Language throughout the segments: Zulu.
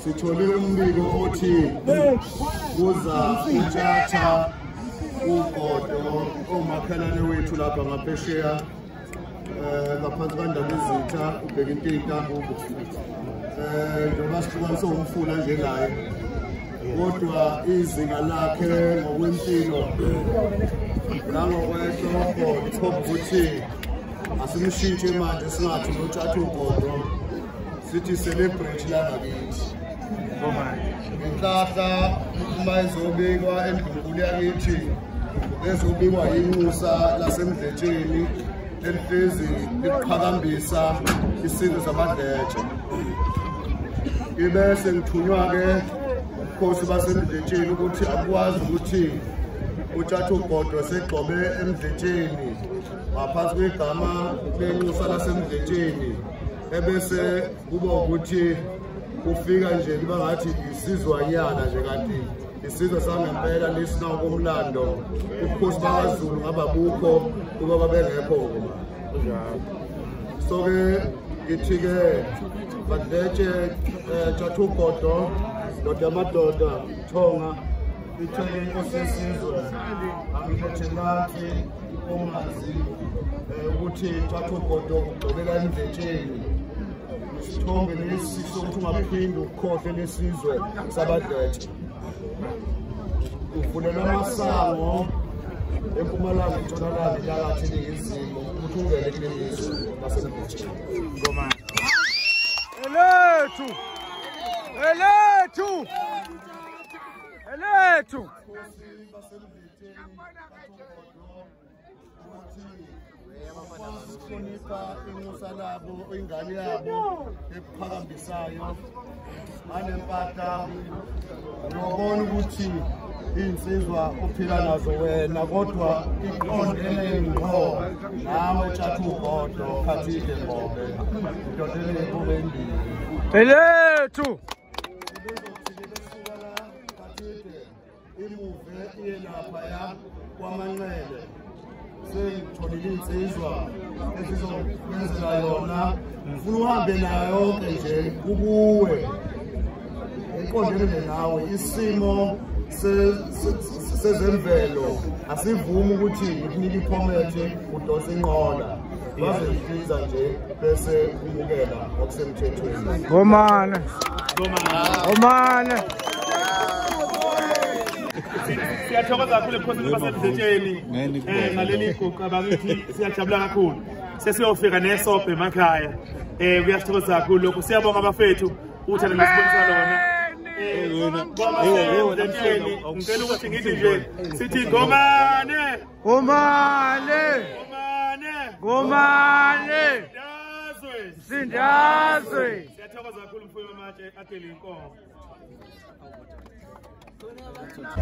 Sithole umbiko othi kuza UTshatha ugodo omakhelane wethu lapha ngaphesheya ngaphansi kwandaba izitha ubheka inkinga njengoba sihlukaniswe umfula njengaye kodwa izinga lakhe ngokwempilo nangokwehlo lithoba ukuthi asimshintshe manje singathi uTshatha ugodo sithi celebrate lana kithi inhlahla uma izobikwa endlunkulu yakithi ezobikwa inxusa lasemdletsheni elihlezi liqhakambisa isizwe samadletshe ibese ngithunywa-ke ubukhosi basemdletsheni ukuthi akwazi ukuthi uTshatha ugodo segxobe emdletsheni ngaphansi kwegama lenxusa lasemdletsheni ebese kuba ukuthi ufika nje kuba ngathi isizwanyana nje kanti isizwe sangempela lesinakomlando ubukhosi bakaZulu ngababukho kuba babengekho so-ke ngithi-ke badletshe Utshatha ugodo ndoda amadoda Thonga ithole inkosi yesizwe angiphethe ngathi ongazi ukuthi Utshatha ugodo ugxobela emdletsheni isithombe lesi sokuthi ungaphinde ukhohle lesizwe sabadletshe uvulelwa amasango empumalanga entshonalanga phakathi eningizimu ukuthi ungene kuleli lizwe lasemdletsheni elethu ukuhlonipha inxusa labo ingane yabo ephakambisayo anempahla nobona ukuthi iy'nsizwa uphila nazo wena kodwa iqondene ngqo nawe Utshatha ugodo khathile ngobe idodele kube endini elethu imuve iye laphaya kwamanqele sengitholile insizwa ezizokwenzela yona ufuna uhambe nayo yonke nje kubuwe uqondene nawe isimo sezemvelo asivumi ukuthi ikunike iphomethe udose inqola bazeliza nje bese umukela okusemthethweni ngomane siyathokoza kakhulu ebukhosini basemdletsheni ngaleli guqa bakithi siyajabula kakhulu sesiyofika nesobho emakhaya kuyasithokoza kakhulu lokho siyabonga abafethu uthando nesibonisa lona emdletsheni ngicela ukuthi ngithi nje sithi ngomane sindazwe siyathokoza kakhulu mfuyo wamatshe atele inkomo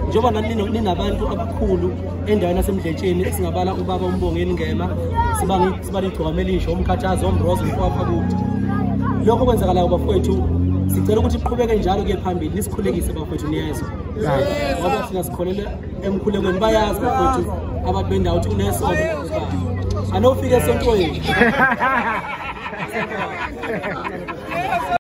njengoba nani ninabantu abakhulu endaweni yasemdletsheni esingabala ubaba uMbongeni Ngema sibale igcokamela isho umkhathazo omrozo mfowapha kuthi lokho kwenzakalayo bafowethu sicela ukuthi iqhubeke njalo ke phambili nisikhulekise bafowethu niyezwa ngoba thina sikholele emkhulekweni bayazi bafowethu abantu bendawo ukuthi kunesono anofika esontweni